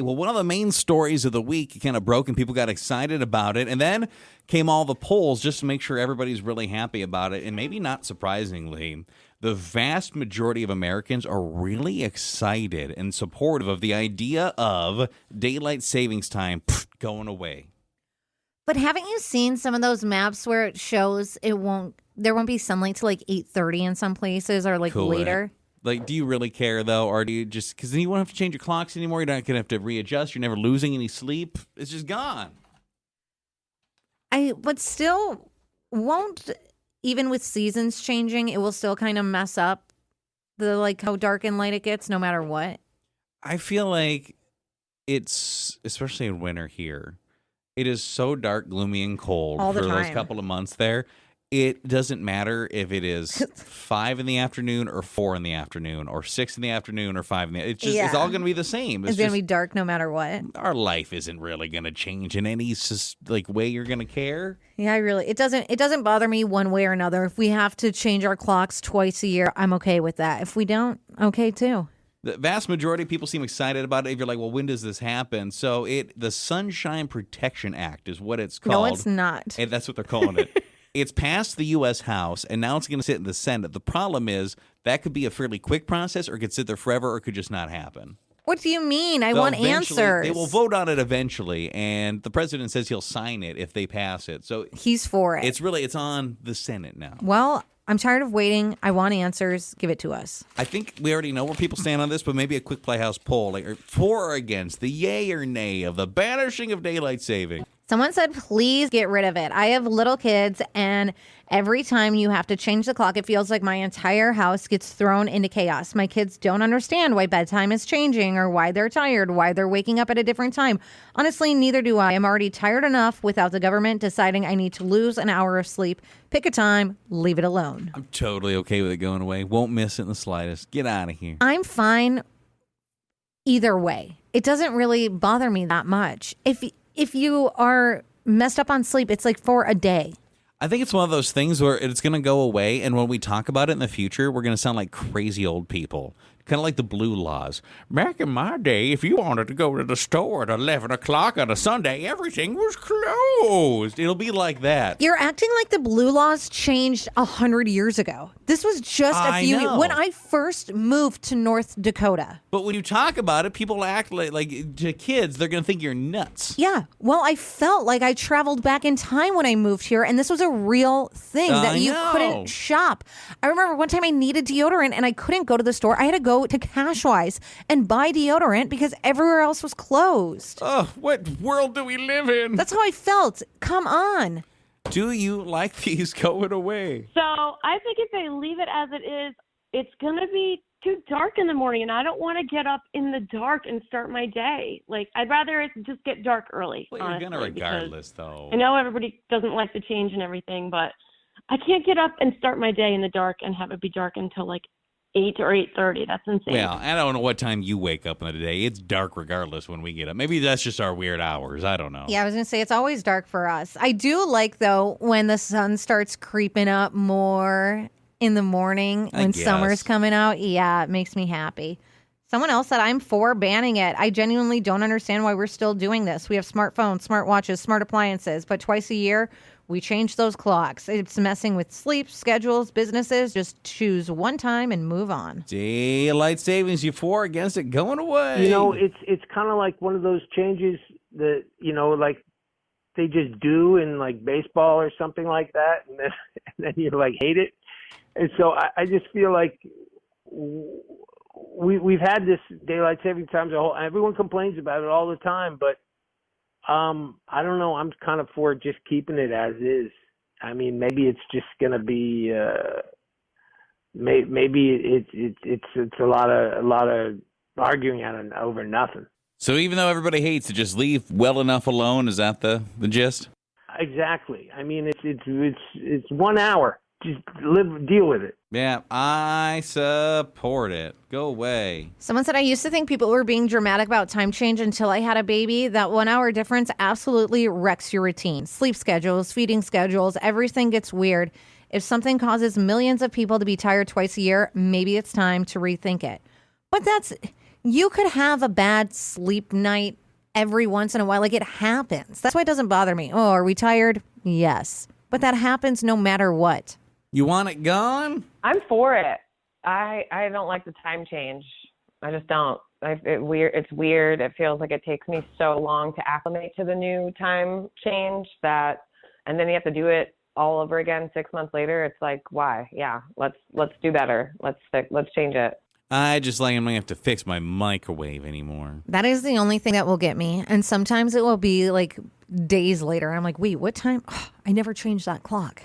Well, one of the main stories of the week kind of broke and people got excited about it. And then came all the polls just to make sure everybody's really happy about it. And maybe not surprisingly, the vast majority of Americans are really excited and supportive of the idea of daylight savings time going away. But haven't you seen some of those maps where it shows there won't be sunlight till like 8:30 in some places or like later? Like, do you really care, though? Or do you just, because then you won't have to change your clocks anymore. You're not going to have to readjust. You're never losing any sleep. It's just gone. But still won't, even with seasons changing, it will still kind of mess up like how dark and light it gets no matter what. I feel like it's, especially in winter here, it is so dark, gloomy, and cold all the for time. those couple of months there. It doesn't matter if it is 5 in the afternoon or 4 in the afternoon or 6 in the afternoon or 5 in the It's just It's all going to be the same. It's going to be dark no matter what. Our life isn't really going to change in any way you're going to care. Yeah, it doesn't bother me one way or another. If we have to change our clocks twice a year, I'm okay with that. If we don't, okay too. The vast majority of people seem excited about it. If you're like, well, when does this happen? So the Sunshine Protection Act is what it's called. No, it's not. And that's what they're calling it. It's passed the U.S. House, and now it's going to sit in the Senate. The problem is that could be a fairly quick process, or it could sit there forever, or it could just not happen. What do you mean? I want answers. They will vote on it eventually, and the president says he'll sign it if they pass it. So he's for it. It's on the Senate now. Well, I'm tired of waiting. I want answers. Give it to us. I think we already know where people stand on this, but maybe a quick Playhouse poll, like, for or against the yay or nay of the banishing of daylight saving. Someone said, please get rid of it. I have little kids, and every time you have to change the clock, it feels like my entire house gets thrown into chaos. My kids don't understand why bedtime is changing or why they're tired, why they're waking up at a different time. Honestly, neither do I. I'm already tired enough without the government deciding I need to lose an hour of sleep. Pick a time, leave it alone. I'm totally okay with it going away. Won't miss it in the slightest. Get out of here. I'm fine either way. It doesn't really bother me that much. If you are messed up on sleep, it's like for a day. I think it's one of those things where it's going to go away, and when we talk about it in the future, we're going to sound like crazy old people. Kind of like the blue laws. Back in my day, if you wanted to go to the store at 11 o'clock on a Sunday, everything was closed. It'll be like that. You're acting like the blue laws changed 100 years ago. This was just a few years. When I first moved to North Dakota. But when you talk about it, people act like to kids, they're going to think you're nuts. Yeah. Well, I felt like I traveled back in time when I moved here, and this was a real thing that you couldn't shop. I remember one time I needed deodorant, and I couldn't go to the store. I had to go to Cashwise and buy deodorant because everywhere else was closed. Oh, what world do we live in? That's how I felt. Come on. Do you like these going away? So I think if they leave it as it is, it's going to be too dark in the morning, and I don't want to get up in the dark and start my day. Like, I'd rather it just get dark early. Well, you're going to regardless, though. I know everybody doesn't like the change and everything, but I can't get up and start my day in the dark and have it be dark until like 8 or 8:30. That's insane. Well, I don't know what time you wake up in the day. It's dark regardless when we get up. Maybe that's just our weird hours. I don't know. Yeah, I was going to say it's always dark for us. I do like, though, when the sun starts creeping up more in the morning when summer's coming out. Yeah, it makes me happy. Someone else said, I'm for banning it. I genuinely don't understand why we're still doing this. We have smartphones, smartwatches, smart appliances, but twice a year we change those clocks. It's messing with sleep, schedules, businesses. Just choose one time and move on. Daylight savings, you for, against it, going away. You know, it's kind of like one of those changes that, you know, like they just do in like baseball or something like that, and then you like hate it. And so I just feel like we've had this daylight saving time. Everyone complains about it all the time, but I don't know. I'm kind of for just keeping it as is. I mean, maybe it's just going to be. Maybe it's a lot of arguing over nothing. So even though everybody hates it, just leave well enough alone. Is that the gist? Exactly. I mean, it's 1 hour. Just deal with it. Yeah, I support it. Go away. Someone said, I used to think people were being dramatic about time change until I had a baby. That 1 hour difference absolutely wrecks your routine. Sleep schedules, feeding schedules, everything gets weird. If something causes millions of people to be tired twice a year, maybe it's time to rethink it. But You could have a bad sleep night every once in a while. Like, it happens. That's why it doesn't bother me. Oh, are we tired? Yes. But that happens no matter what. You want it gone? I'm for it. I don't like the time change. I just don't. It's weird. It feels like it takes me so long to acclimate to the new time change and then you have to do it all over again 6 months later. It's like, why? Yeah, let's do better. Let's change it. I just like I'm going to have to fix my microwave anymore. That is the only thing that will get me. And sometimes it will be like days later. I'm like, wait, what time? Oh, I never changed that clock.